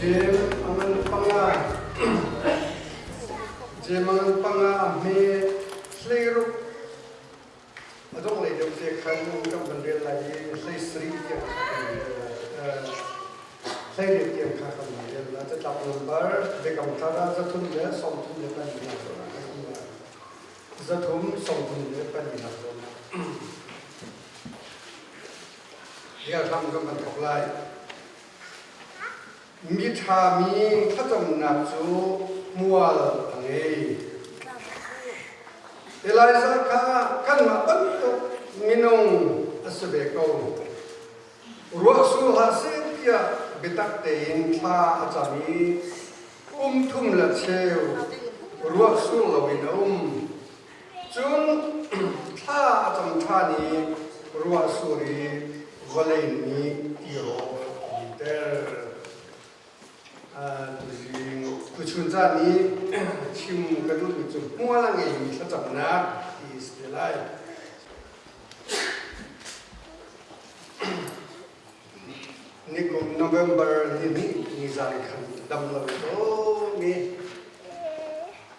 jem angan panga jem angan panga me sleiru adong le deu te khan kam bandel lai slei sri ya slei de tiam kha kam le la ta tap number de kam thara za thun le som thun le pan ni so na za thum som thun le pan ni so na ya tham kam ban thok laiมีทามีข้าจำนับจูมัวอันนี้เวลาสักขันมาปั้นตุมินงอัศเบกงรัวสูหาเสียบิตักเตนทาอาจามีทุ่มละเชวรัวสูลวินจุนทาอาจำทานีรัวสูรีวเลนีอิโรอิเตอร์กุชนจานี้ชิมกระดูกจุ่มมัวละไงมีขจับนักที่สเตลัยนี่กุมโนเวมเบอร์นี่นี่จาริขันดำเลยโอ้นี่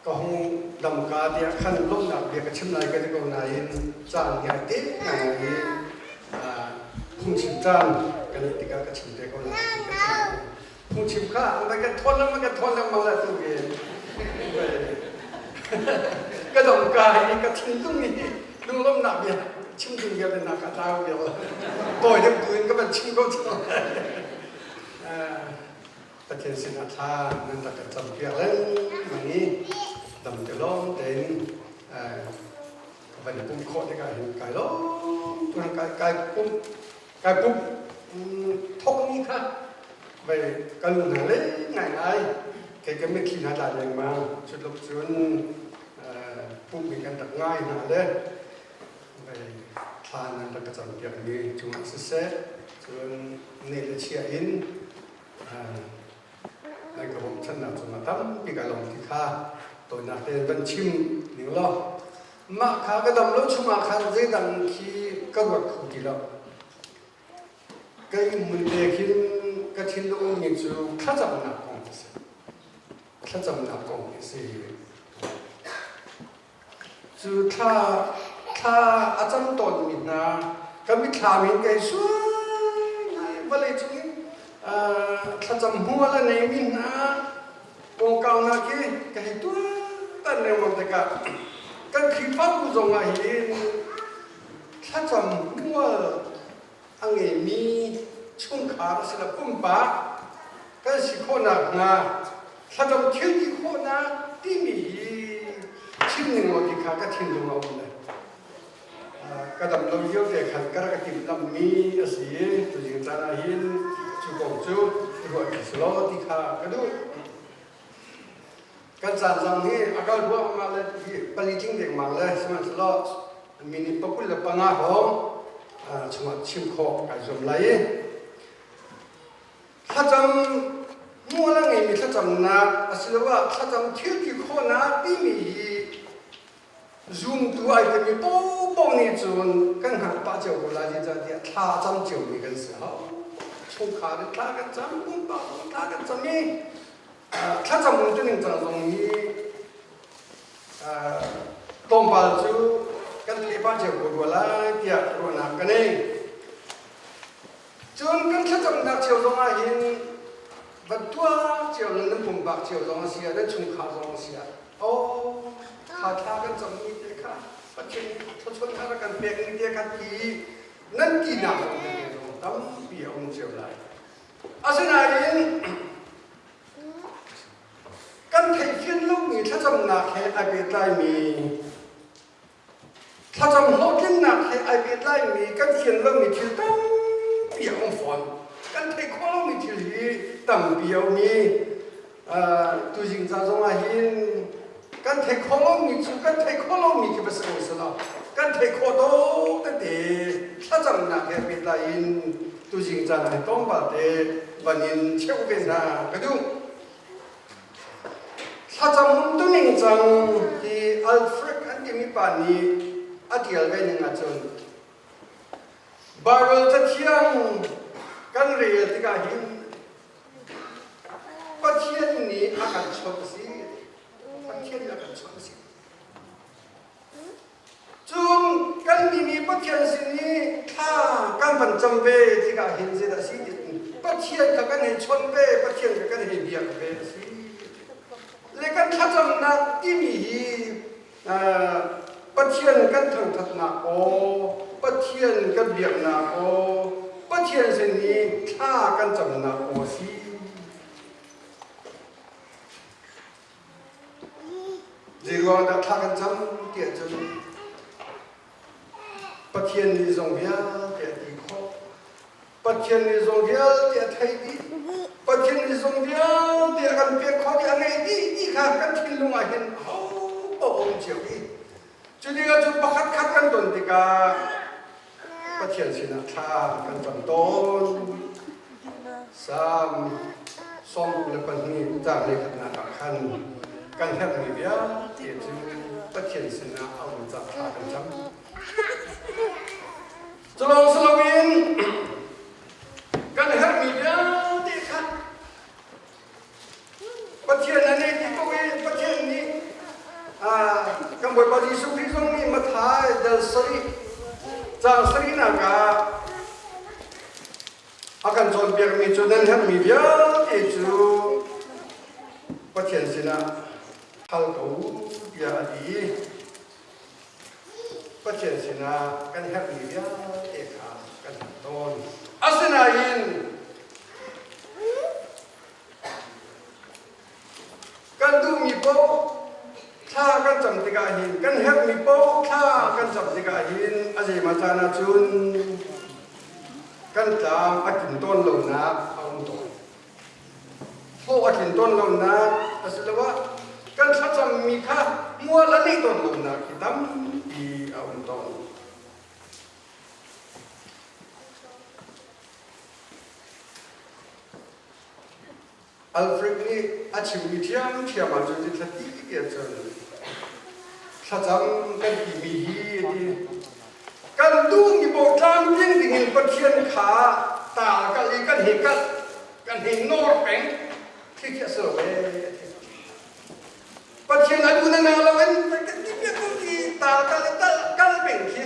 ก็คงดำกาเดียขันล้มหนักเดียกชิมนายก็จะก็นายจานใหญ่ติ๊กอย่างนี้คุ้มชิมจานกันติกากระชิมเดียก็นายผู้ชิมข้ามันก็ทนแล้วมาละตัวเองก็ดมกายก็ทิ้งตรงนี้ดูล้มหนักเนี่ยชิมถึงเดียวเป็นหนักกระเท้าเดียวต่อยเด็กปืนก็เป็นชิมก็ชิมตะเคียนสินาธานั่นตะเคียนจำเพียงเล่นมันนี้ดำจะล้มเด่นก็เป็นปุ่มโคตรในการเห็นกายล้มตัวนั้นกายปุ่มทกนี้ค่ะไปกันหาเล่ง่ายๆแกไม่คิดหาได้ยังมาชุดลบชวนปุ่มมีกันตักง่ายหาเล่ไปทานนั่นตะกจันอย่างนี้จุ่มเสร็จชวนเนรเชียอินในกระผมฉันน่ะจุ่มตั้มปีกลองที่ข้าตัวนักเต้นเป็นชิมหนึ่งล้อมาข้าก็ดำรถชุมาข้าจะดังขี้ก็วัดขุดแล้วก็มันเด็กขึ้นก็ทิ้งลงอย่างจู่ข้าจำนับกองสิจู่ถ้าอาจารย์ตอนมินะก็มีทามินไก่สวยวันเลยจู่ข้าจำหัวละในมินะกองเก่านักกี้ก็ให้ตัวตั้งในวันเด็กก็คือป้าผู้ทรงอาหินข้าจำหัวอังเอมีช่วงขาสลับปุ่มปากก็สิโคนักนะถ้าจำเที่ยวที่โคนักที่มีชิ้นหนึ่งวันที่ขาก็ทิ้งลงเอาเลยก็ดำลงเยอะแต่ขันก็ระติดลำมีสิตัวจริงจานาหินจุกงจุที่หัวที่สโลที่ขาก็ดูกันจานจังนี้อากาศว่ามาเลยปริจิงเด็กมาเลยสมัยสโลมินิปกุลปังอาหงสมัยชิมโคกันจมไหลถ้าจำมัวละไงมีถ้าจำนักสิลว่าถ้าจำเที่ยวที่โคนักที่มีซูมตัวไอ้ที่มีโป๊ะนี่จนกันหาป้าเจ้ากุลาที่จะเดียถ้าจำเจ้ามีกันสิฮะช่วงขาเนี่ยถ้ากันจำปุ่มป้าถ้ากันจำนี่ถ้าจำมันตัวหนึ่งจำตรงนี้ตรงป้าจูกันที่ป้าเจ้ากุลาเดียโคนักกันเองจนกันถ้าจำนักเจ้าตรงอาหินบัดตัวเจ้านั่นปุ่มปากเจ้าตรงเสียนั่นชุมขาตรงเสียโอ้ขาท่ากันจำนี้เด็กค่ะปัจจุบันชนท่ากันเปียกนี่เด็กค่ะที่นั่นกี่หนักตรงนี้ตรงตั้มเปียกองเจ้าไรอาศัยนั่นกันเทียนลูกมีถ้าจำนักให้ไอเบียดไลมีถ้าจำโลกินนักให้ไอเบียดไลมีกันเทียนลูกมีที่ตั้มเปียกองฝนกันเทคโคลมีที่ตั้มเปียกมีตัวจริงจะทรงอาหินกันเทคโคลมีจุกันเทคโคลมีที่ภาษาอังกฤษแล้วกันเทคโคโตตั้งแต่ถ้าจำนักแค่เป็นลายตัวจริงจะให้ต้องบาดเจ็บวันนี้เชื่อเป็นนะก็ดูถ้าจำตัวหนึ่งจังที่อัลเฟรดอันที่มีปานีอดีตเป็นยังไงจนบาร์เรลจะเที่ยงกันเรียนที่กาหิน ปัจเจียนนี้อาการชนสิปัจเจียนอาการชนสิจุนกันนี้ปัจเจียนสินี้ถ้ากันพันจำเบที่กาเห็นเสียสิปัจเจียนกับกันเห็นชนเบปัจเจียนกับกันเห็นเบียกเบสิเลกันถ้าจำนักที่มีปัจเจียนกันทางทัศนาโอปัจเจียนกันเบียกนาโอปัจเจียนสินี้ถ้ากันจำนักโอสิจีรวงดักถ้ากันจำเกี่ยจนปัจเจียนนี้ทรงเบียเกี่ยดีข้อปัจเจียนนี้ทรงเบียเกี่ยไทยดีปัจเจียนนี้ทรงเบียเกี่ยกันเปียข้อเกี่ยไงดีข้ากันทิ้งลงมาเห็นโอ้โหเจียวดีจุดนี้ก็จุดประคัดคัดกันต้นติกาปัจเจียนสินะท่ากันจำต้นสามส่งและปัจจุบันจากในขณะขันกันแทบไม่เดียวเกี่ยวกับปัจเจียนสินะเอาจากท่ากันจำจะลองสลาวินกันแทบไม่เดียวที่ขันปัจเจียนนั้นที่พวกนี้ปัจเจียนนี้กันบ่อยปัจจุบันที่ตรงนี้มาถ่ายเดลสรีจากสรีนักakan jual biar micunan hem media itu pasien sina hal kau dia di pasien sina kan hem media eka kan ton asnain kan tu mi po tha kan jam tiga hin kan hem mi po tha kan jam tiga hin aje macana chunกันจามอากินต้นลงน้ำเอาต้นพวกอากินต้นลงน้ำแต่สิว่ากันถ้าจะมีค่ามัวละนี่ต้นลงน้ำคิดตั้มปีเอาต้นอัลเฟรดนี่อาชีพวิทยาเทียมมาจนที่ที่เกี่ยวจนถ้าจำกันปีมีดีกันดูมีโบราณยิ่งดิ่งปัจเจียนขาตากันลีกันเห็นกันเห็นโนร์เป็นที่เกี่ยวกับเวปัจเจียนอายุนั่นเราเองแต่ที่เกี่ยวกับที่ตากันลีกันเป็นที่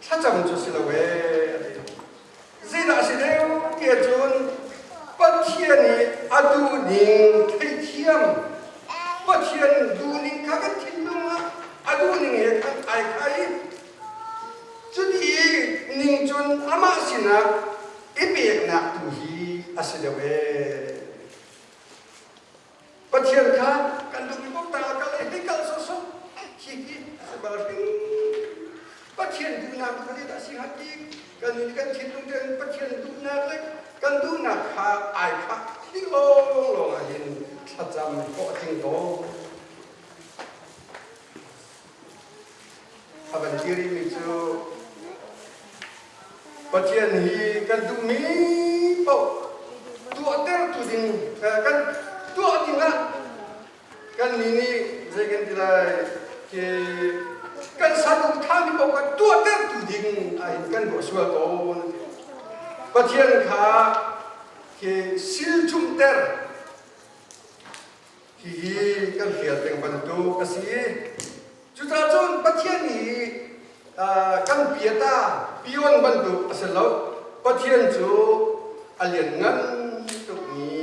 ถ้าจำจุดสิละเวสิ่งนั้นสิ่งเดียวเกี่ยวจนปัจเจียนนี้อาดูดิ่งที่เทียมปัจเจียนดูดิ่งกันทิ้งลงมาอาดูดิ่งเห็นไอ้ใครจุดที่นิ่งจนอามาสินะอีเปียกนักตุฮีอาศัยเวปัจเจียนข้ากันดูมีพวกตากันเลยให้กันสดๆขี้สบายฟิงปัจเจียนดูนักกันเลยแต่สิฮักกี้กันนี่กันคิดตรงเดินปัจเจียนดูนักเลยกันดูนักข้าไอ้ข้าที่โล่งเห็นถ้าจำก็ทิ้งโตอาบันทีรีมิจูปัจเจียนฮีกันดูมีปะตัวเตอร์ตัวดิ่งกันตัวดิ่งละกันนี่จะกันที่ไรกันสาดุท่านี่ปะกันตัวเตอร์ตัวดิ่งไอ้กันก็สวดโอ้ปัจเจียนขาซิลจุ่มเตอร์ฮีกันเขียนเป็นบรรทุกกษีจุดจนปัจเจียนนี้กันเปียตาพิวน์บรรทุกเสร็จแล้วปัจเจียนจูอเลียนเงินตรงนี้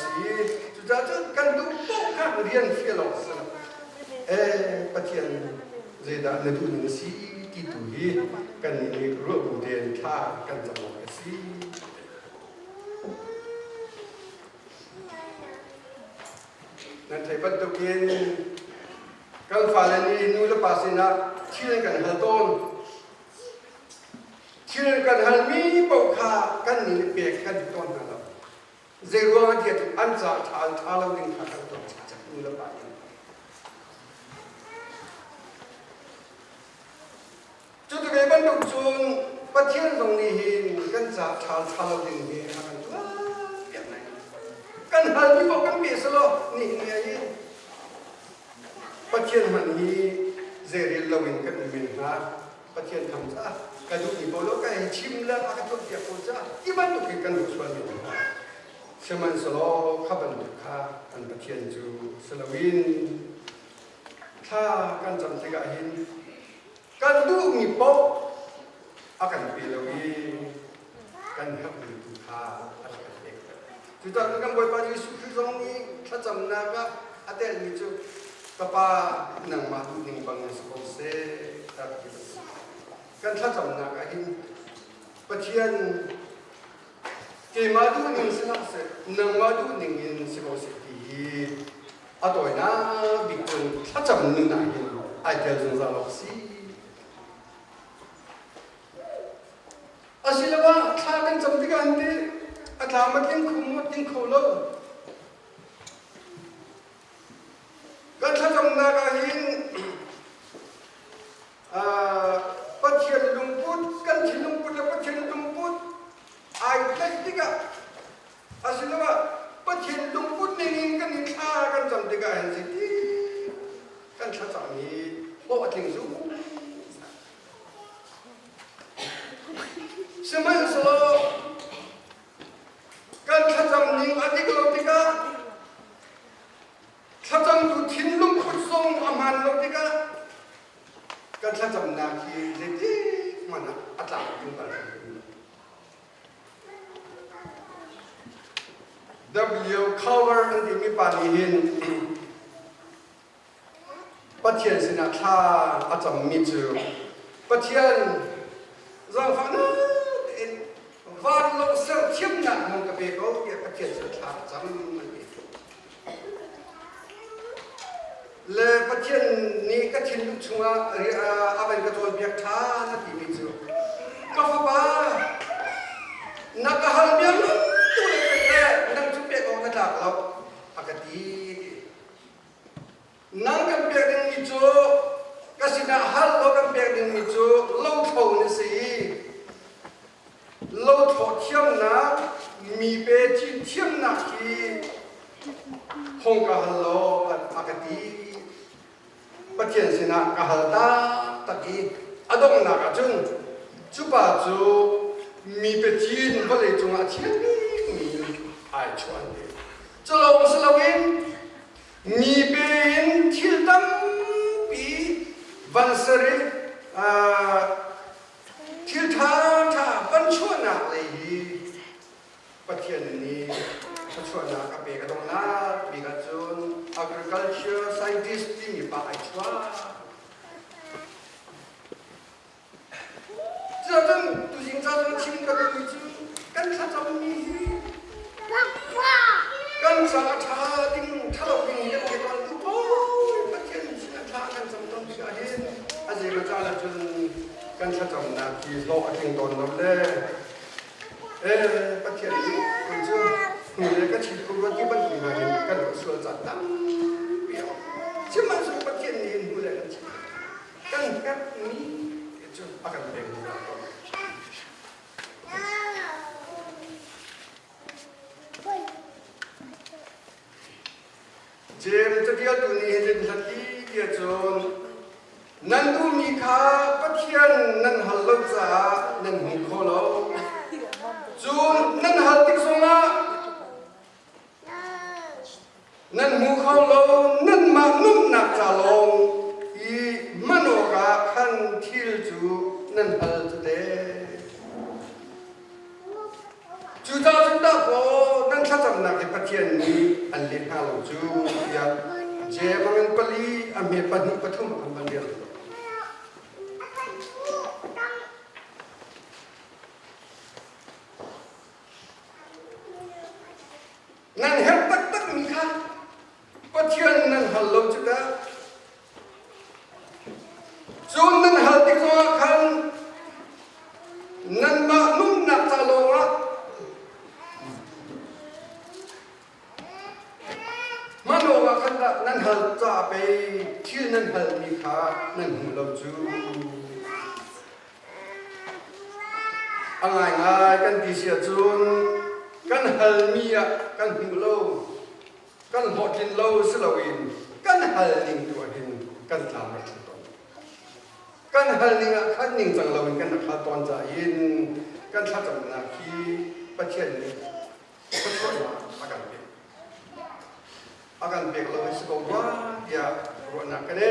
สิจุดจนกันดูปุ๊บข้าเรียนฟิลล์สนะปัจเจียนเจดานดูหนังสือที่ตุยกันนี่รู้บุเดนท่ากันจะมองสินั่นใช่บรรทุกเงินกันฝ่ายนี้นู่นละภาษณะที่เล่นกันฮัลโต้นที่เล่นกันฮัลมีปกขากันนี่เปียกกันต้นนั่นแหละเจรัวเดียดอันจะทานเราดึงขากันต้นจากนู่นละไปจุดที่เป็นบรรทุกจุนประเทศตรงนี้เห็นกันจะทานเราดึงเห็นกันตัวเปียกไหนกันฮัลมีปกกันเปียกสโลนี่ไงปัจเจียนมันนี้เจริญเราเองกันมีนะปัจเจียนทำซะกระดูกอีโบโลกไอ้ชิมแล้วกระดูกเดียบโคจ้าที่บ้านตุกกันดูส่วนนี้ เชื่อมันสโลข้าบันดุข้าอันประเทียนจูสลวินถ้ากันจำติกาหินกันดูมีป๊อกอากันปีลวีกันหักมีดุข้าอะไรกันเด็กจุดนั้นกันบ่อยไปยูสุคือตรงนี้ถ้าจำนาก็อาเดลมีจูกป้าหนังมาดูหนึ่งบางสกุลเสตัดกินกันถ้าจำนาก็หินประเทียนเกี่ยมาดูหนึ่งสินะเสหนึ่งมาดูหนึ่งยินสิบสิบปีอะตัวน่ะบิ๊กจนถ้าจำหนึ่งไหนยินไอเดียจงจะลอกสิอาศิลปะถ้ากันจำที่กันที่อาจารย์มากินคุ้มมากินโคโลกันถ้าจำนากันยินปัจเจียนลุงพุทธกันที่ลุงพุทธและปัจเจียนลุงพุทธไอ้เด็กที่ก็อาศัยว่าปัจเจียนลุงพุทธนี่กันนี่ข้ากันจำที่ก็เห็นสิที่กันถ้าจำนี้บอกถึงสูงสมัยสโลกันถ้าจำนี้อันนี้ก็เราที่ก็ถ้าจำดูทิ้งลุงพุทธทรงอามันเราที่ก็กันถ้าจำนาคีสิที่มันอัตราขึ้นไปW cover อันที่มีปานีหินปัจเจียนสินะท่าอาจารย์มีจูปัจเจียนเราฟังนะวันลงเสือเทียมหนักมันกับเบโก้เนี่ยปัจเจียนสิท่าจำมันเองเลยปัจเจียนนี้ก็ทิ้งลูกชัวอาเป็นกระโดดเบียกท่านะที่มีจูก็ฟ้าบ้านักฮัลเบียงตัวเล็กๆนั่งจุดเบียกออกมาจากเราปกตินั่งกันเบียกดึงมีจูก็สินะฮัลโลกันเบียกดึงมีจูเล่าเท่านี่สิเล่าถอดเทียมนะมีเบจิเทียมนะที่ห้องกับฮัลโลปกติปัจเจียนสินะกับฮัลตาตะกี้อดงนักจุนจุบะจูมีเบจินก็เลยจงอาเทียนมีไอชวนเดจะลงสลาวินมีเป็นทิลดัมปีวันเสาร์ทิลท่าบันชวนนักเลยปัจเจียนนี้บันชวนนักกับเบกตรงนั้นมีกระจุน agriculture scientist ที่มีป่าไอชวาจะจนตุจิงจะจนชิมกันเลยจูกันข้าจะมีกันสาธาดิ้งถ้าเราดิ้งยังไม่ก่อนโอ้ยปัจเจียนสาธากันจำต้องที่กันเห็นอาจจะมาจ้าละจนกันข้าจะนักที่โลกทิ้งตนเราเลยปัจเจียนนี้คุณเจ้าคุณเลยก็ชิดคุณว่าที่บ้านคุณมาเห็นกันส่วนจัดตั้งเปี่ยวชิมมาส่วนปัจเจียนนี้คุณเลยกันชิดกันแบบนี้จุดอาการเป็นยังไงเจมจะเดียวตัวนี้เห็นสักทีเดียวจนนั่นดูมีค่าปัจเจียนนั่นฮัลโหลจ้านั่นหุ่นโคโลจูนนั่นฮัลติกสงะนั่นหูเขาโลนั่นมานุ่มหนักจะลงอีมโนกาขันทิลจูนั่นฮัลตุเดจูดาจุดาโบนั่นข้าจำนักในปัจเจียนนี้อันเลี้ยงฮัลจูยาเจมังปลีอเมปนิปฐุมอันบันเดียนั่นเห็นตักมีค่ะปัจเจียนนั่นฮัลโหลจุดาจูนนั่นฮัลติกว่าคันนั่นมานุ่มหนักจะลงละมาโนว่าคันนั่นฮัลจะไปที่นั่นฮัลมีค่ะนั่นฮัลโหลจูอะไรง่ายกันดิเสียจูนกันฮัลมีอ่ะกันหิวโลกันหอกินโลสลาวินกันฮัลลิงตัวหินกันตามมาถึงต้นกันฮัลลิงอ่ะขันนิงจังลาวินกันนักขัดตอนใจยินกันทัดจำนาคีประเทศนี้ก็ช่วยมา akan beklo sekolah dia corona kene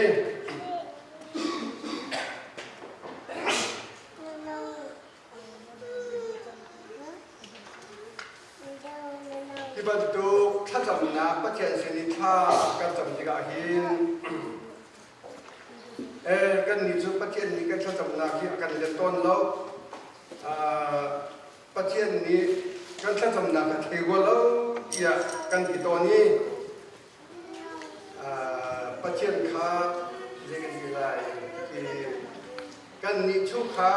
dibantu kacamna pasien sini kacam tiga hin kan ni tu pasien ni kan kacamna ki akan leton lo pasien ni kan kacamna kan thego lo ya kan kitoni pasien kha jegan dilai ki kan ni chu kha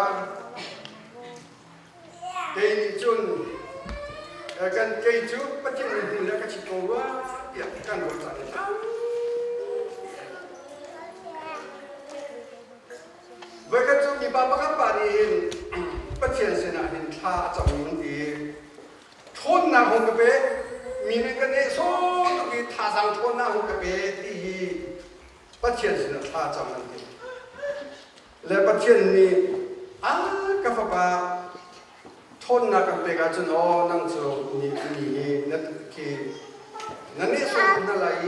ke ni chun kan ke chu pasien ni la ka chikowa ya kan ro ta Bagaimana tu ni bapa apa ni pasien sena hin tha chong di thon na hong ke mine kan ne so tu ki tha sang thon na hong ke ti pasien sena tha chong di le pasien ni ka fa ba thon na ka pe ga chun o nang chu ni na ki na ne so na lai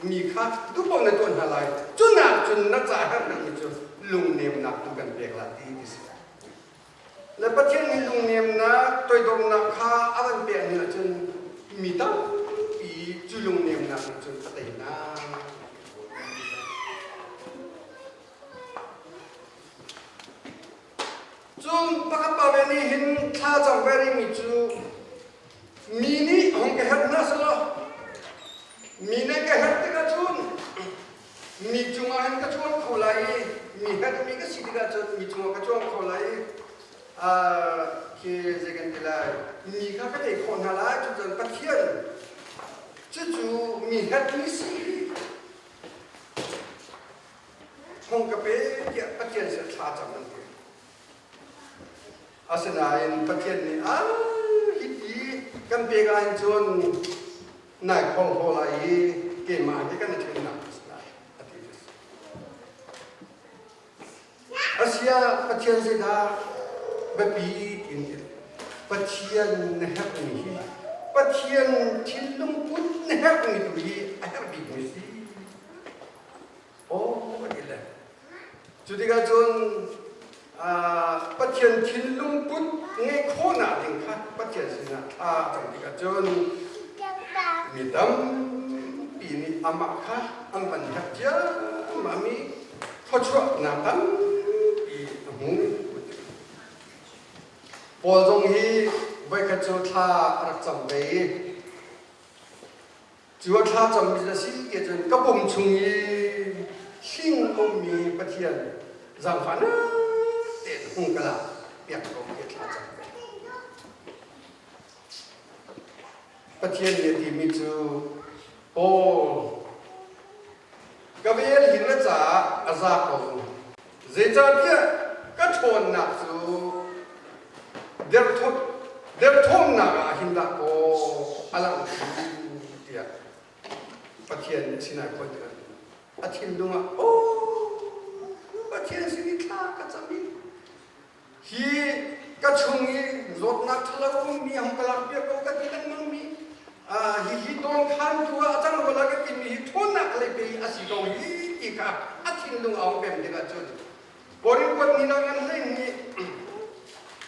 mi kha tu pon na ton na lai chun na cha ha na mi chu lung nem nak tu kan pek la ti dis le patien ni lung nem na toi dong na kha awan pe ni la chun mi ta pi chu lung nem na chun patai na chun pakap pa ve ni hin tha chang ve ri mi chu mi ni hong ke hat na salo mi ne ke hat te ka chun mi chunga han ka chun khulai mi hat mi ka sidiga chun mi chunga ka chun khulai ki jegan dilai mi ka ka te khon hala chu chun pathian chu mi hat mi si hong ka pe ya pathian se tha cham nan asana in pathian ni hi kan pe ga chun nai khong khulai ke ma ke kan chun na Asia pathian se da babi in pathian ne hak ni pathian thin lung put ne hak ni tu hi a hak bi ni si oh ila jadi ga chun pathian thin lung put nge khona ding kha pathian se na tha chang ga chun mi dam pi ni ama kha am ban hak ja mami phachwa na tam Paul Jong Hi với các chú tha ਰੱਖ chậm về chú tha chậm là sĩ cái chân các bụng chung hi sinh ông mi bất thiện giảm phán để không cả là việc của cái tha chậm về bất thiện thì mi chú các bé hiện ra giả cầu dễ cho kia các thôn nạp chú der thom na hinda ko alang dia pathian sinai ko dia athin dunga pathian sini kha ka chami hi ka chungi zot na thalo mi ham kala pia ko ka tilang mang mi hi don khan tu achang wala ka kin hi thon na kale pe asi ko hi ka athin dung aw pem de ka chun borin ko ni na ngan le ni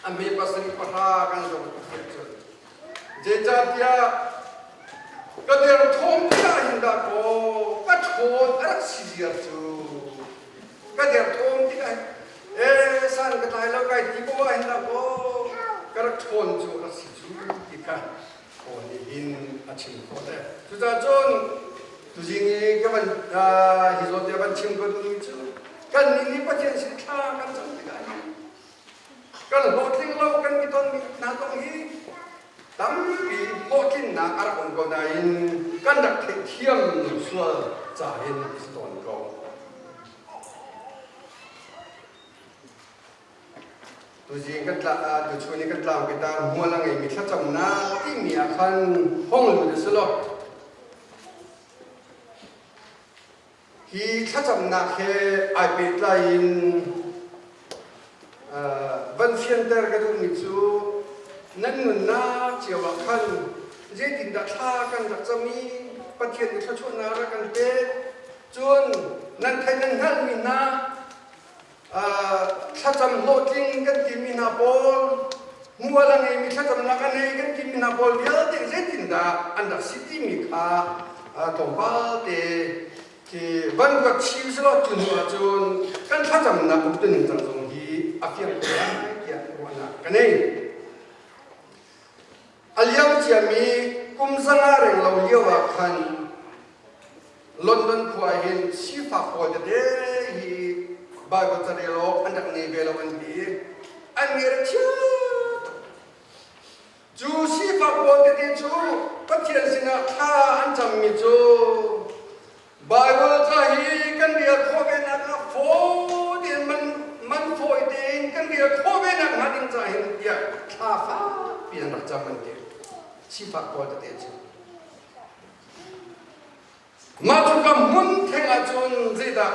Ambil pasal paha kan dong kecil. Jejatia kader thom dia hinda ko kathon arak sijir tu. Kader thom dia san katai lo kai ti ko hinda ko karak thon tu arak siju kita ko ni hin achin ko de. Tu ja jon tu jingi kaban hizot dia ban chim ko tu chu. Kan ni patien si kha kan chang dia. Kalau hotlin lo kan kita na tong hi tapi hotlin na arah ongko dain kan dak thiam sual cahin ston ko tu jing kan la tu chuni kan lam kita mualang ai mi thacham na ti mi akan hong lu de selo hi thacham na khe ai pe lain Van Center ka tu ni chu nan nun na chiawa khan je tin da tha kan dak chami ประเทศนี้เขาชวนนารักกันเป๊ะจนนั่นไทยนั่นฮันมินาถ้าจำโลจิงกันกิมินาโบลมัวละไงมีถ้าจำนักกันไงกันกิมินาโบลเยอะจริงจริงดาอันดับสิที่มีค่าตัวบ้าเตที่วันก็ชิวสลอจุนว่าจนกันถ้าจำนักบุตรหนึ่งจังตรงที่อาเฟียงเกี่ยวันนักกันเองอัลยังจะมีกุมสังอาเรงเราเลี้ยวขันลอนดอนขวาเห็นชีฟ้าพอจะได้ฮีบายบัตรเรโลอันดับนี้เบลวันดีอันนี้เชื่อจูชีฟ้าพอจะได้จูปัจจัยสินะข้าอันจำมีจูบายบัตรฮีกันเดียร์โคเวนักโฟเดียมันโฟเดียนกันเดียร์โคเวนักมาดิ้งใจเห็นเดียข้าฟ้าเปลี่ยนรักจำมันเดียชีฟ้าพอจะได้จูมาจุกมุนเทงอาจุนจีดา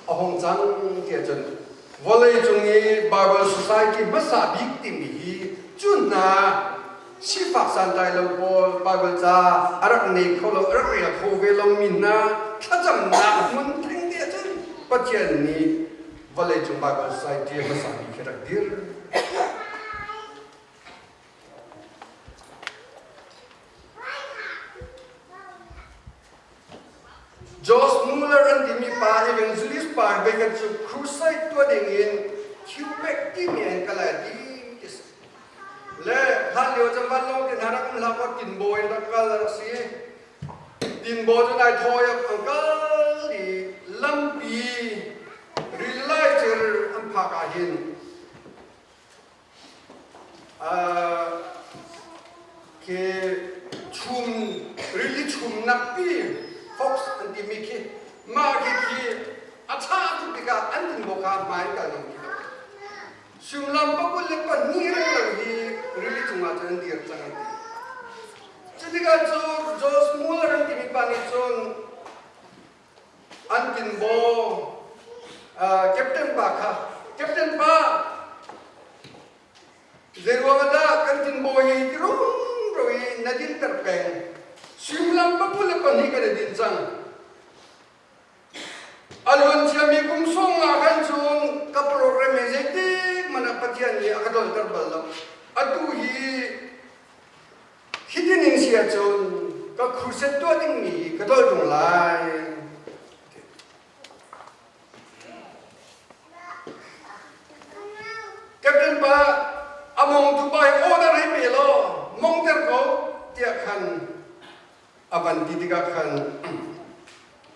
อหงจังเกียจุนวลัยจุงยีบาบิลสุสัยที่ภาษาบิกติมีจุนนาชีฟักสันไดลบอลบาบิลจ้าอารักเนกเขาเราอารักเรียกโคเวลมินนาถ้าจำนามุนเทงเดียจุนปัจจัยนี้วลัยจุงบาบิลสุสัยที่ภาษาบิกรักดิร์จอสมูลเลอร์อันที่มีป่าเอเวนซูลิสป่าไปกันสู่ครูไซต์ตัวเด้งอินคิวเบกที่มีอันกลายดีและถ้าเลี้ยวจำวันลงที่นารักมันลับว่ากินโบยรักกันละสิกินโบยจะได้ทอยอังกัลดีลัมปีรีไลเจอร์อันพักอาหินเคชุมรีลิชุมนักปีFox and the Mickey, Marky, a child to pick up and in Boca, my garden. Sumlam Bakulipa near really too much and dear Tangi. Chitiga Joe Smaller and Timmy Panison, Antin Bo, Captain Baka, Captain Ba. There was a Captain Boy, Roy, Nadine Terpeng. Sumlam Bakulipa Nika din sang. Alwan siya may kumsong akan sun kaprogram ezetik manapatian ni akadol terbal. Atuhi hidinin siya sun ka kruset to ding ni kadol dong lai. Captain ba among tubay order ay pelo mong terko tiakan aban ditigakan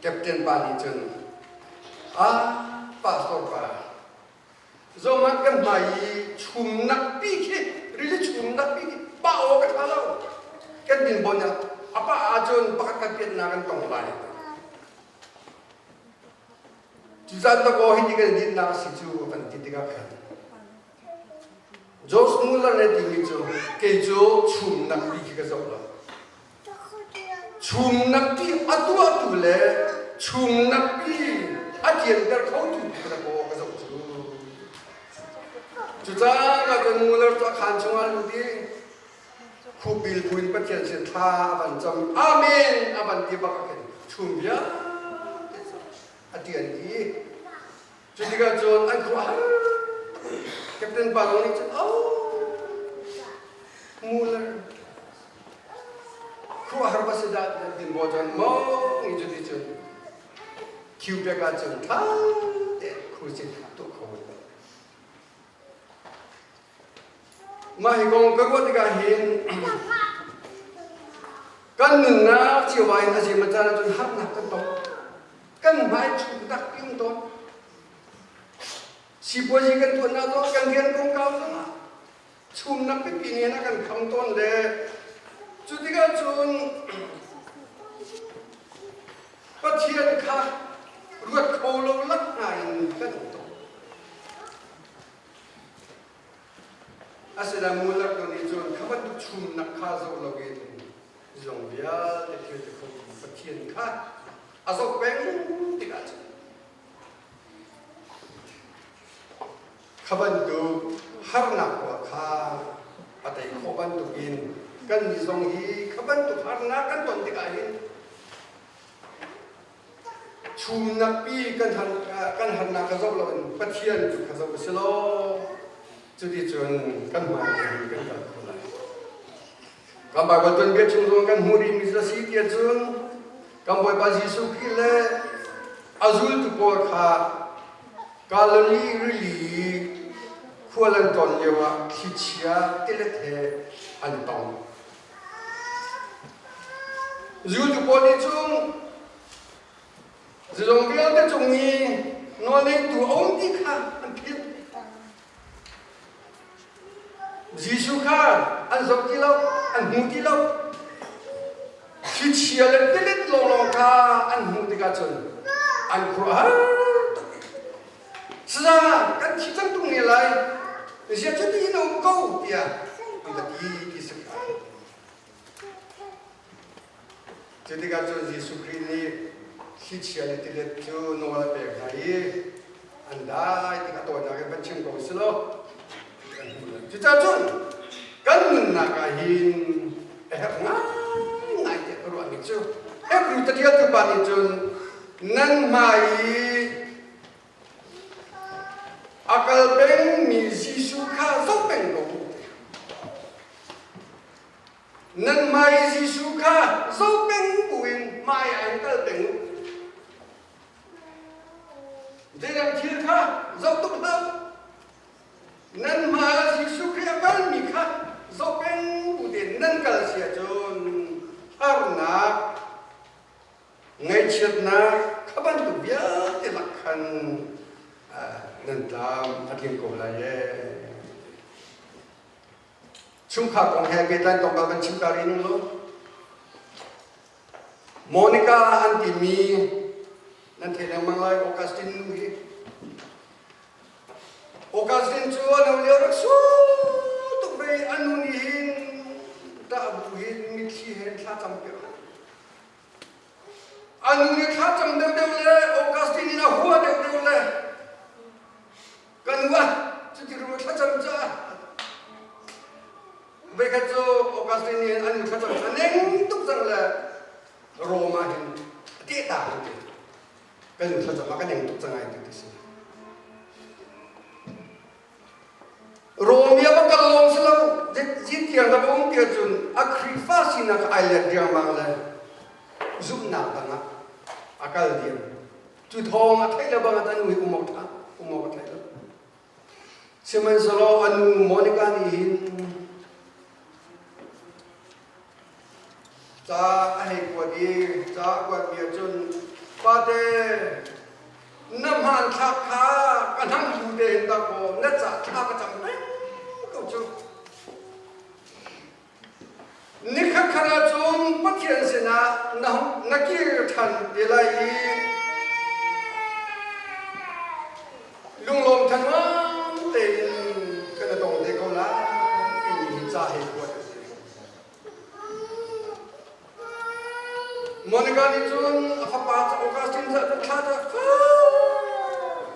Captain Bali chun pastor pa zo makan mai chum nak pi ki really chum nak pi ba o ka thalo kan din bonya apa ajun pakat kapit na kan tong lai juzan ta ko hindi ka din na si chu kan ditigakan jo smular ne dingi chu ke jo chum nak pi ki ka zo la chum nak pi atu le chum nak pi ajian dar kau tu kita bawa ke sana. Juga kalau mulai tu akan cuma ludi, kubil puin percian sentah aban jam, amin aban dia bakal cumbia, ajian di. Jadi kalau aku Captain Balong ni mulai, kuah apa sedap di bojan mau itu di Cuba 좀 다, 그것이 또 거기다. 마이공 그거가 hin, kan na chiwai na si macam tu hap nak kan to, kan mai chung tak ping to, si posi kan tu na to kan dian kong kau tu na, chung nak pipin na kan kang ton le, jadi kan chun, patian kah. Ruat kalau lak nain kan tu. Asal mula tu ni jual kapan tu cuma nak kazu lagi tu. Jom biar dekat tu patian kah. Asal peng tiga je. Kapan tu har nak kah. Atai kapan tu in kan jom hi kapan tu har nak kan tu tiga in. chum na pi kan han na ka zo lo pa thian ka zo se lo chu di chun kan ma kan ka la ka ba ba tun be chung zo kan muri mi za si tia chun kam boy ba jisu ki le azul tu por kha kalani ri khualan ton yewa khichia telethe an tong zul tu por ni chung zong biang te chung ni no le tu ong ti kha an phit jisu kha an zok ti lo an hu ti lo khichia le telet lo lo kha an hu ti ka chun an khu ha sa kan chi chang tung ni lai sia chu ti no ko tia an ta ti sa kha jadi ka chu jisu kri ni khichia le telet chu no la pe khai anda ti ka to na ke ban chim ko slo chu cha chun kan na ka hin ngai te ro ni chu every ta dia tu ba ni chun nan mai akal beng mi jisu kha so beng ko nan mai jisu kha so beng buin mai ai kal beng de dang thil kha zo tu ha nan ma jisu kha kal mi kha so beng bu de nan kal sia chon har na ngay chiết na các bạn tụi biết thì là khăn nên ta phát hiện cổ là ye chúng ta còn hay cái tên tổng bảo ban chim cà ri luôn Monica Antimi nên thế nào mang lại Augustine nuôi Augustine chúa nào liều được suốt tụi bay anh nuôi hin ta bù hin mit khi hen tha chăm kiểu anh nuôi khá chăm đều đều le Augustine na hua đều đều le kan wa chu ti ru khá chăm cha về cái chỗ Augustine anh khá chăm anh nên tục rằng là Roma hin tiết ta cái khá chăm cái nên tục rằng ai tự tin Romia ba kal long selo jit tiang da bong tia chun akrifa sina ka island dia mang le zoom na ta na akal dia tu thong a thai la ba ta nu umok thai la semen solo anu Monica ni hin cha ai ko di cha ko dia chun pa te nam han thak kha kan hang du de ta ko na cha tha ka cham ne ko chu ni kha khara chung pathian se na ki than de lai lung lom than wa te ka na dong de ko la ki cha he ko Monica ni chun a fa pa Augustine sa tha ta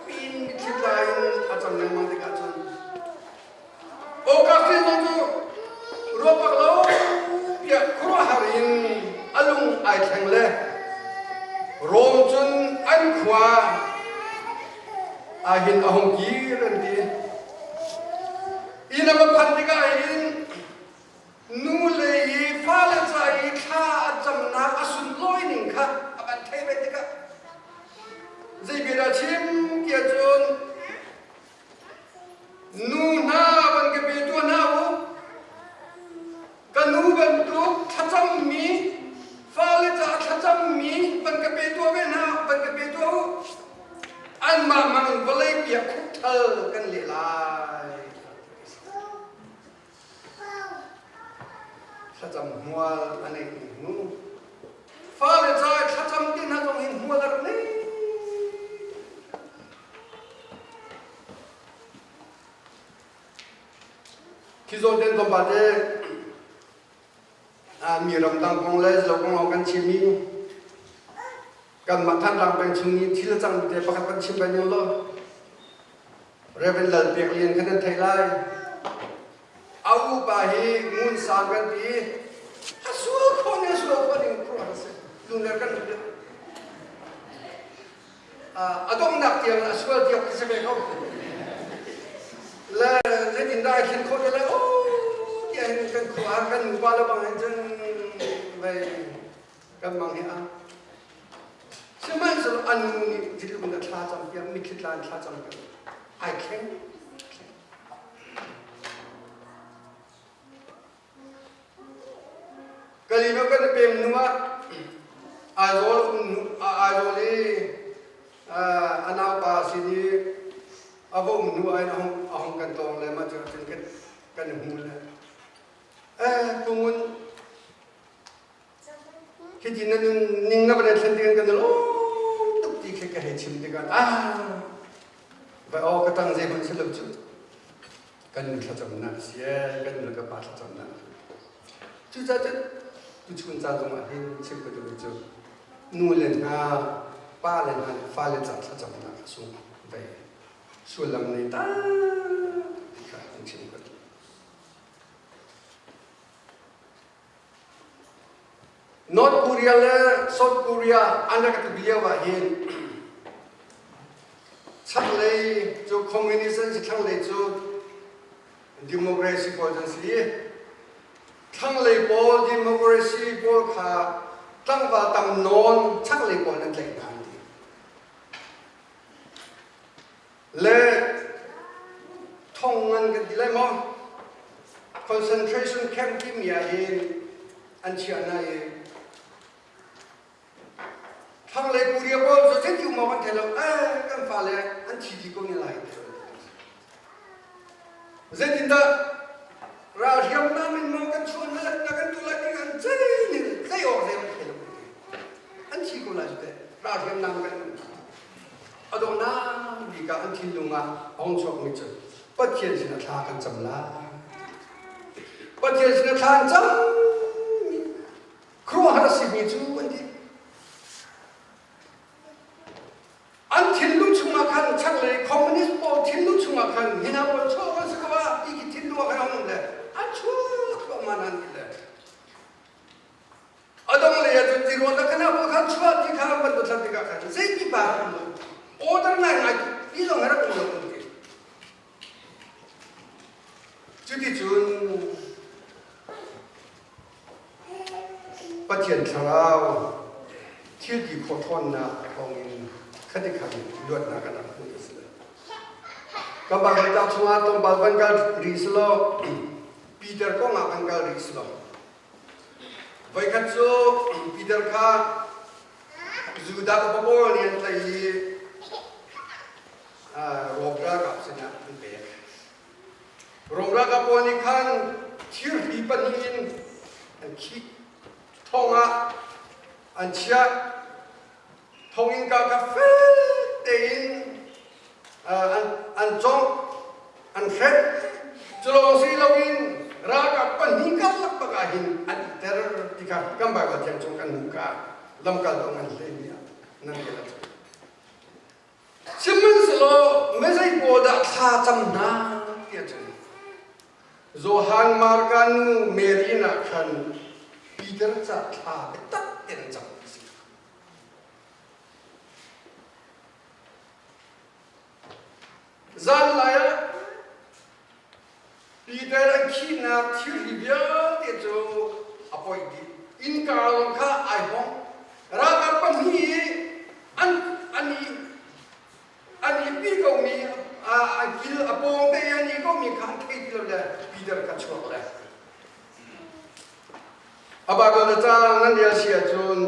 pin ki lain a cham nang mang de ka chun Augustine chu ro pak lo ya khro harin alung ai thang le rom chun an khwa a hin a hong ki ran di ina ma phan de ga in nu le yi fa le chai kha cham na asun loi ning kha aban thei be de ka zai be da chim kia chun nu na ban ke be tu na wo kanu ban tu thacham mi fa le cha thacham mi ban ke be tu ve na ban ke be tu an ma mang volai pia khuk thal kan le lai thacham mual anei nu fa le cha thacham tin ha jong hin mual ar nei khi rồi đến tầm bát ấy mi làm tăng công lệ rồi công học căn chim mi căn mặt than làm bên chung ni thì là chẳng để bắt căn chim bên nhau lo rồi bên lần việc liền cái nên thấy lại áo bà hi muốn sang cái gì suốt con này suốt con này cũng là luôn là căn adom nak tiang aswal tiang kisah kau le jadi dah kini kau le oh dia ini kan keluar kan muka le bang jeng baik kan bang ya semuanya selalu anu ni jadi benda kelajam dia mikir lain kelajam dia I can kali ni kan pem nuwa azol ni anak pas ini abang nuwa ini ahong kantong le macam kan humula pengun kita ni nak benda sendiri kan lo tu tiga kehecim dengan baik ketang saya pun seleb tu kan kelajam nak sia kan lega pas kelajam nak tu saja tu cuma satu macam cakap tu nulen palen falen kelajam nak semua baik sulam ni tak macam tu North Korea le South Korea anda kata beliau bahagian changlei jo communism changlei jo democracy boleh sih changlei bol democracy bol kah tanggal tam non changlei bol nanti nanti le thongan kan dilai mo concentration camp kimia in anchiana ye thằng lấy cù điệp bol rồi chết chịu mà vẫn thấy là cái pha lệ anh chỉ đi công như này giờ tin ta ra hiểm nam mình mong cái chuồn là cái tu lại cái anh chơi này cái ở đây vẫn thấy là anh chỉ có là gì đấy ra hiểm nam cái ở đâu na vì cả anh chỉ dùng ông chọn người chơi bất thiên chỉ là tha cần chậm lá bất thiên chỉ là tha chậm kêu hắn là gì mình chú vấn đề an tillu cuma kan changle communist po tillu cuma kan hina po chokan sekawa iki tillu akan omle achu ko manan dile adong le ya tiro na kana po kan chua di kana ban do thati ka kan sei ki ba lo order na ngai i lo ngara ko lo ki chudi chun pathian tharau thil di kho thon na khongin khadi khadi luat na kana pun kabang kita semua tombal banggal rislo Peter ko nga banggal rislo vai khatso Peter kha zuda ko bol ni antai robra ka sena be robra ka po ni khan thir hi panin an khi thonga an chia thongin ka fel tein an jong an fred jolo si lawin ra ka panikal lak pagahin an ter tika kamba ka tiang jong kan muka lamkal dong an lenia nang kela simen selo mesai boda kha cham na ya chen zohan markan merina khan Peter cha kha tak ten cham zan laya Peter an kina thiribia te jo apoi di in karong kha ai hong ra ka pami ani pi ko mi a kil apong te ani ko mi khan thei lo la Peter ka chok la aba ko la cha nan ya sia chun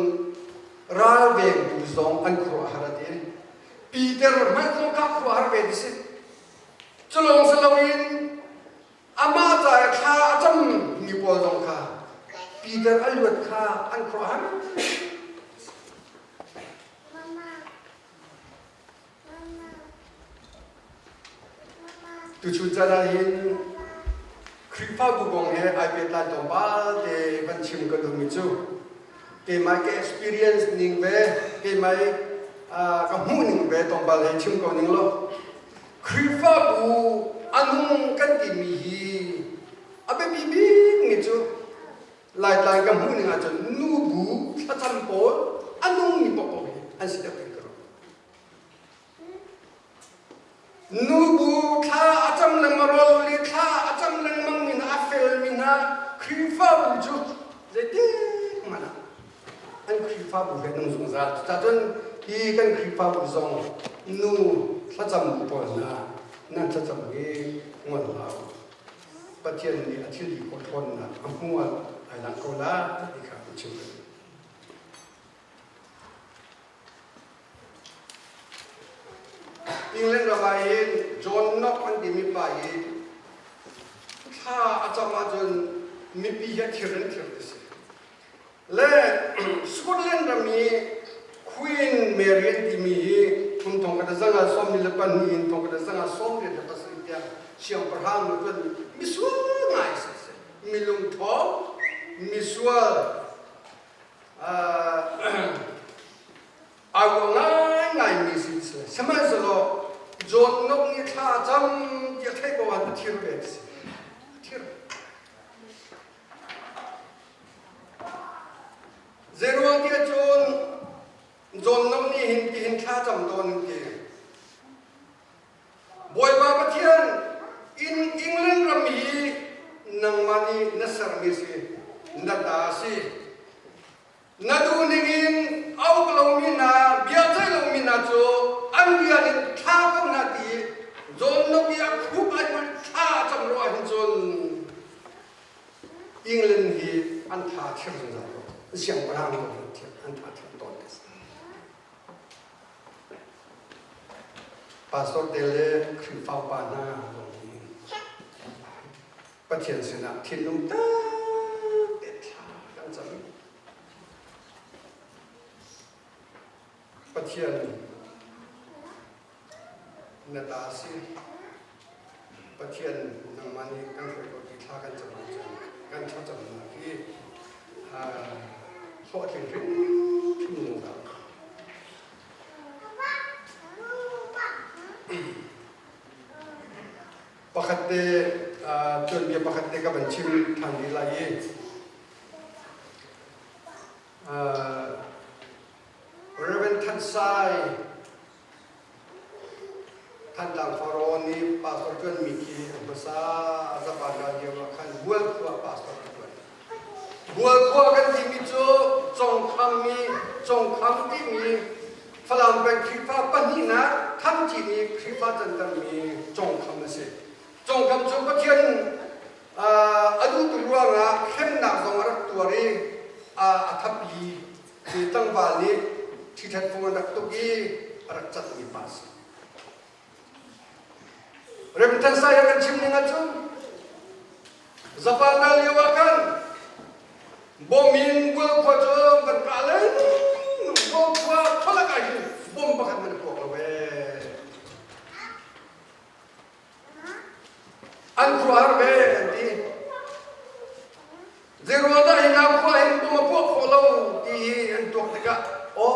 ra ve bu zong an kro harate Peter man zo ka kro har ve dise Cholong selawin ama jaya kha acham ni pol dong kha Peter alwat kha an krohan tu chu jara hin kripa bu gong he ai bet la dong ba de ban chim ko dum chu ke mai ke experience ning ve ke mai ka mu ning ve dong ba le chim ko ning lo Krifa bu anung kan timi abe bibi ngitu lai kamu ni ngaco nubu kacam pol anung ni popo an sida pengkero นูบูท่าอาจำเลงมารอลีท่าอาจำเลงมังมินอาเฟลมินาครีฟ้าบุจุเจดีมันอันครีฟ้าบุเฮนงสงสารแต่จนอีกันครีฟ้าบุจงนูถ้าจำปนนะนั่นจะจำเองงอนเราประเทศนี้อาทิตย์คนทนนะอันหัวไอ้หลังโกลาที่ขาดชื่ออิงเล่นระบายจนนกมันดีมีไปถ้าอาจารย์มาจนมีปีเหตุที่เรื่องที่ดิสิและสกุลเล่นระมีควีนเมรีที่มีคุณทงกระดังอาสมมิลปันนีทงกระดังอาสมเรียนภาษาอินเดียเชียงประหารมันเป็นมิสวาง่ายสิมิลุงทอมิสวาอาวง่ายมิสิสสมัยสโลจนนกนี่ท่าจำจะให้กวนที่รู้เองสิที่รู้เจรวันที่จนนกนี่เห็นท่าจำโดนกี่บอยบาประเทศอิงแลนด์รามีนังมานีนัสรมิสินัดดาสินัดูนิกินเอากลงมินาเบียใจลงมินาโจอันเดียนิท่าก็นาดีจนนกยาคุบไอ้มันท่าจำรวยจนอิงแลนด์ฮีอันท่าเชื่อมใจเสียงพลังของเทียอันท่าเทียมต้นですปาสโตเดเลคือฟ้าปานาตรงนี้ประเทศสินะที่นุ่มตาเด็ดขาดกันจังประเทศนาตาซีประเทศนังมันนี่กันเคยก็ที่ท่ากันจังกันชอบจังที่โคตรถึงที่นุ่มตาปกติจนเบียปกติกับบัญชีทางดีไลน์เรเวนทันไซท่านหลังฟาโรนี่ปาสตอร์จนมีกี่ภาษาสปาร์เดียวกันบัวขัวปาสตอร์จนบัวขัวกันที่มีจงคำที่มีฝรั่งเป็นคริฟ้าปัญญาท่านที่มีคริฟ้าจันทร์มีจงคำนั่นสิจงคำจงประเทศอดุตัวงาเข้มหนักสองรักตัวนี้ทับยีที่ตั้งวาลีที่ทัดฟงรักตุกีรักจัดมีปัสเริ่มทั้งสายกันชิมนี่นะจุนสปานาลีวากันบ่มินบัวขวดจงกันกาเลนบ่ขวดทละกันบ่มบักมันพวกเราเว้อันครัวเว้ดีเจรวันได้นับว่าเห็นบ่มาพวกเราดีอันตัวเด็กโอ้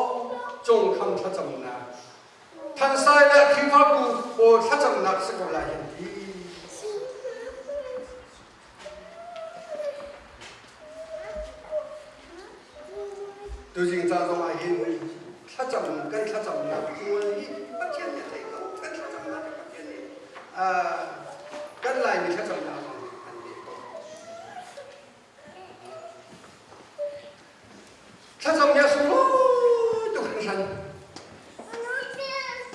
จงคำทัดจำนาท่านสายและที่ว่ากูโอ้ทัดจำนักสักเวลาเห็นดีตัวจริงจะต้องมาเห็นทัดจำกันทัดจำนักตัวนี้ประเทศเนี่ยไทยก็กันทัดจำนักประเทศนี้กันลายมีทัดจำนักอันนี้ทัดจำนักสุดตัวขัน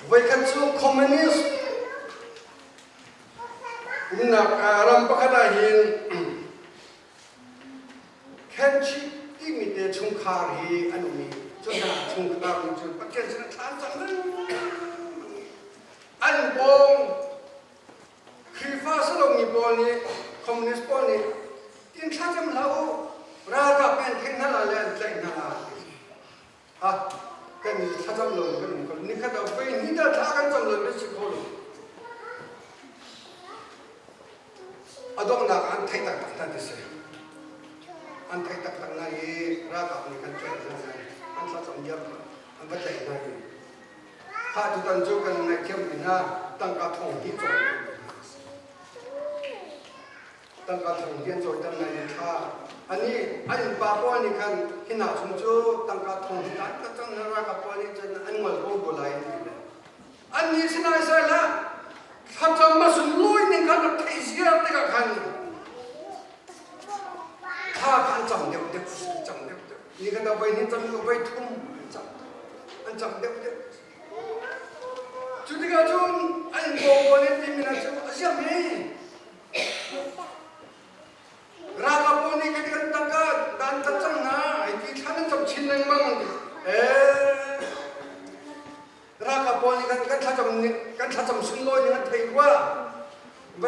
ไว้กันสู่คอมมิวนิสต์นักรำประกาศเห็นแค่ชิที่มีแต่ชงคารีอันนี้จนน่าชงคารีจนประเทศชนะทานจังเลยอันบงคือฟ้าสลงมีบอลนี้คอมมิวนิสต์บอลนี้ที่ข้าจำเรารากับเป็นเทคโนโลยีเทคโนโลยีกันข้าจำเรากันนี่ข้าจะไปนี่จะท่ากันจำเราได้สิคนadong nak antai tak tak dise antai tak tak nai rakap ni kan cai nai an sa sam yam an ba cai nai ha tu tan jo kan nai kem ni na tang ka thong hi choi tang ka thong hian choi tan nai tha ani an pa po ni kan hina chung chu tang ka thong hi ta chang na rakap po ni chen an ngol ko bolai ni an ni sinai sai la ถ้าจำมาสุดลอยหนึ่งกันเทียบได้กับกันถ้ากันจำเดียวจำเดียวนี่ก็ต้องไปนี่จำก็ไปทุ่มจำเดียวจุดที่ก็จุนอันโง่เนี่ยที่มีนะจุอาเซียนนี่ราคาพวกนี้ก็กันตั้งกันดันตั้งจังนะไอ้ที่ท่านจำชิ้นหนึ่งมั้งราคาพวกนี้กันถ้าจำสุนลอยนี่กันถือว่าไป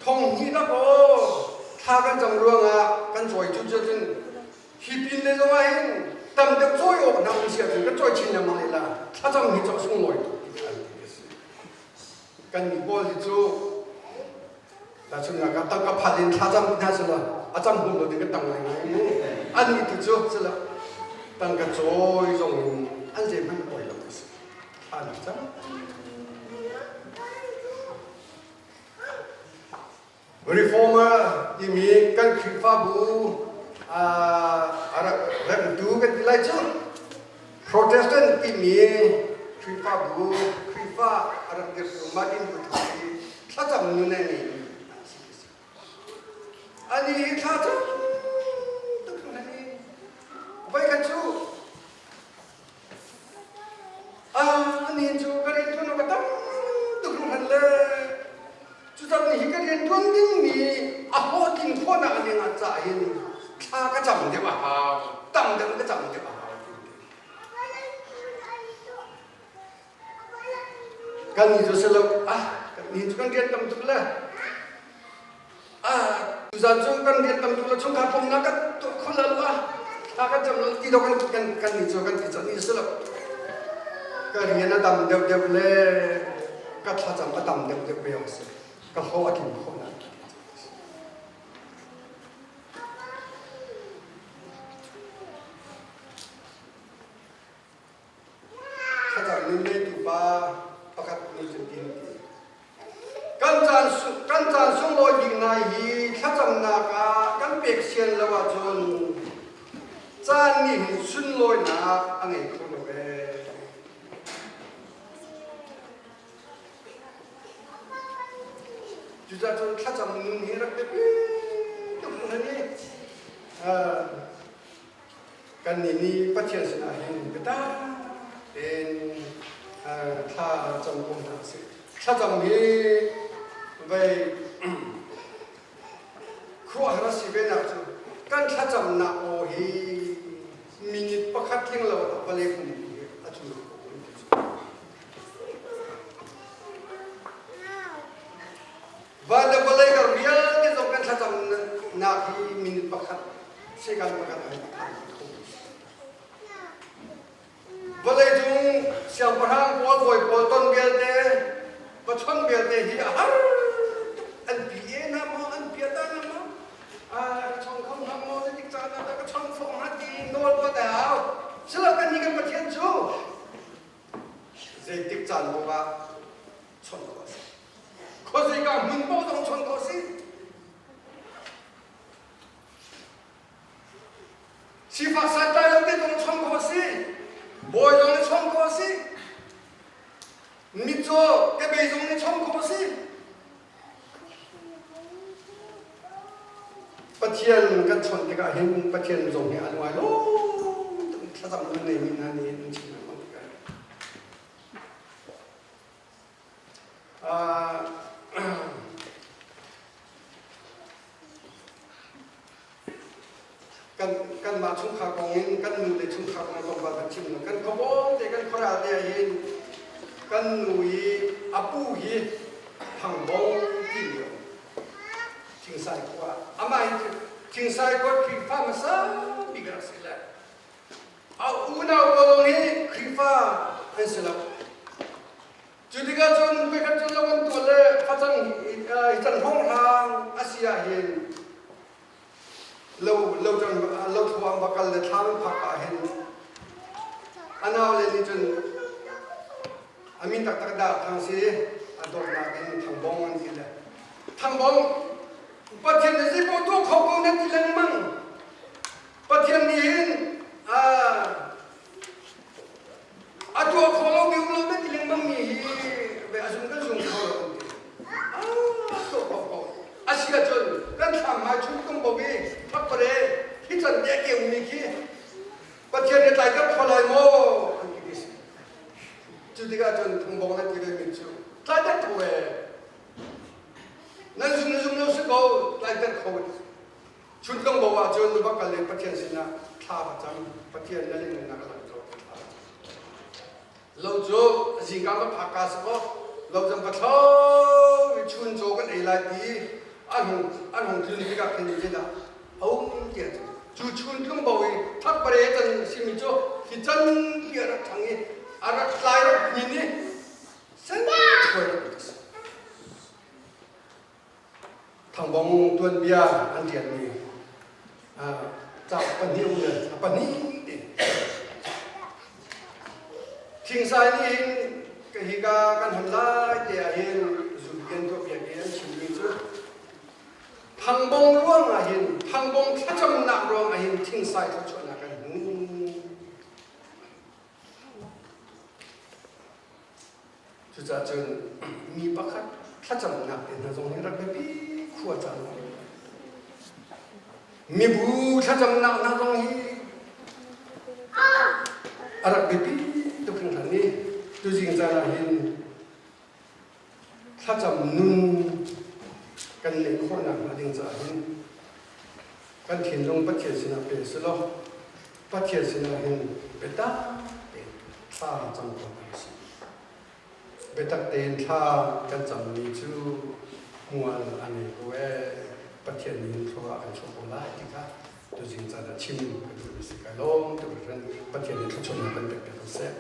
ทงฮีนะโบถ้ากันจำรวงอ่ะกันจ่อยจุดจนฮิปินเลยจะว่าเห็นตั้งแต่จ่อยออกน้ำเสียถึงกันจ่อยชิ้นยังไม่ละถ้าจำฮีจำสุนลอยกันมีบอลที่จู่แต่ช่วงนั้นก็ตั้งกับพันลินถ้าจำน่าจะละอาจารย์หุ่นเราถึงก็ตั้งไงอันนี้ที่จู่จะละตั้งกับจ่อยตรงอันเจ็บไม่ปล่อยหรอกอันนั้นจ้ะreformer ที่มีกันคริฟ้าบูอะไรเรื่องดูกันที่ไรจ้ะ protestant ที่มีคริฟ้าบูคริฟ้าอะไรเกี่ยวกับมาดินบุตรที่ถ้าจำนู่นนี่อันนี้ถ้าจำตุ๊กนั่นนี่ไปกันจู่อันนี้จู่กันอีกตัวนึงก็ตั้งตุ๊กนั่นเลยจุดนี้ก็เรียนตัวนี้มีอาโหดินคนนั้นยังอาจจะเห็นข้าก็จำได้ว่าตั้งแต่ก็จำได้ว่ากันนี่จะสรุปกันนี่จุกันเรียนตั้งตัวละจุดกันเรียนตั้งตัวละช่วงการผมนักตัวคนละละข้าก็จำที่เรากันนี่จุกันที่จะนี่สรุปก็เรียนนะตั้งเดียวเลยก็ถ้าจำก็ตั้งเดียวไปเอาสิก็เขาอธิบายคนนั้นถ้าจำนี่ไม่ถูกป่ะประกาศนี่จุดนี้กันจานส่งลอยดิ่งนายฮีถ้าจำนักกันเปียกเชียนแล้วว่าจนจานนี่สุนลอยนักอันนี้คนละเองจุดจนถ้าจำนี่รักเด็กทุกคนนี่กันนี่ปัจจัยสนาเห็นก็ได้เป็นถ้าจำคงทำสิถ้าจำนี่ไปครัวหาสิเป็นอะไรกันถ้าจำนักโอ้ยมินิประคัดเลี้ยงเราไปเลยคุณอาจุว่าเดี๋ยวไปเลยก็เรียนที่ตรงกันถ้าจำนักมินิประคัดเสียการประคัดอะไรว่าเลยจุงเสียงประทังปอลบอยปอลต้นเบียดเดประชนเบียดเดฮีอันเบียนะมั้งอันเบียดนะมั้งช่องคำทำมั้งจิกจานแล้วก็ช่องฟงฮัตตีโน้ตก็แต่เอาสลับกันนี่กันประเทศจูเจจิกจานบอกว่าช่องก็สิเขาสิก็มึงบอกต้องช่องก็สิชีฟ้าสัตย์ได้แล้วที่ต้องช่องก็สิบอยตรงนี้ช่องก็สิมิโจ้แกไปตรงนี้ช่องก็สิประเทศกันชนที่ก็เห็นประเทศตรงนี้อะไรวะโอ้ถ้าจำมันในมีนานี้จริงๆมันกันมาชุ่มขากองกันหนุ่ยเลยชุ่มขากองตรงบ้านชิมกันเขาบอกแต่กันเขาอะไรเห็นกันหนุ่ยอาปูฮีทางบงที่เดียวทิ้งใส่กว่าอามาทิ้งใส่กว่าครีฟ้ามาซะบิกระสิละเอาอุณาบงนี้ครีฟ้าอันสิละจุดที่ก็จนไปกันจนเราวันตัวเลยฟังจันห้องทางอาเซียเห็นเราจนเราทวงบักเลยทำพักเห็นอันนั้นเลยนี่จนอามินตักดาทางสิอันตัวนักเห็นทางบงอันที่เลยทางบงประเทศนี้สิพอตัวเขาบงนั่นที่เลยมั้งประเทศนี้เห็นตัวเขาเราบิวเรานั่นที่เลยมั้งมี ไปอาจุนก็จุนเขาเลยตัวเขาอาชีพจนกันทำมาชุดต้องบอกว่าพักประเดี๋ยวที่จะแยกเกี่ยวมีขี้ประเทศในไทยก็พลอยโม่อันนี้ดิจุดที่ก็จนทั้งบอกนั่นที่เป็นมิจูไทยได้ตัวนั่นซุ่มเราสึกเอาไทยได้เขาชุดต้องบอกว่าจนรู้ว่ากันเลยประเทศสินะข้าประจำประเทศนั่นเองนักหลังเราจูสิ่งการมาพักกาสก็เราจำเป็นเขาชุนโจกันไอ้ไรดีอันของคืนที่กับคืนนี้นะเอาเกี่ยจูชุนต้องบอกว่าทักประเดี๋ยวจันสิมิโจที่จันเกี่ยร์ทางนี้อะไรหลายรอบนี่เส้นช่วยทางบงตัวเบียอันเดียนี้จับปันนี้เลยปันนี้ทิ้งสายนี้ก็ฮิกากันหันล้าเดียเห็นจุดเย็นตัวเบียเย็นชิมมิจูพังบงร่วงอาหินพังบงถ้าจำหนักร่วงอาหินทิ้งสายทุกชนกันจุดจะจนมีปักขัดถ้าจำหนักเป็นตรงนี้รักไม่ปีขวดจังมีบูถ้าจำหนักนั่งตรงนี้รักไม่ปีตัวขนาดนี้ตัวจริงใจอาหินถ้าจำนุ่นกันเลี้ยงคนหนักมาดึงจากหินกันถิ่นลงประเทศสินาเป็นสโลประเทศสินาหินเบต้าเป็นท่าจังหวัดสิเบต้าเดินท่ากันจำมีจูมวนอันนี้ก็เอประเทศนี้เพราะว่ากันชมโบราณที่ค่ะตัวจริงจะชิมกันดูสิกาลงตัวเป็นประเทศนี้เขาชมกันเป็นตัวเสพ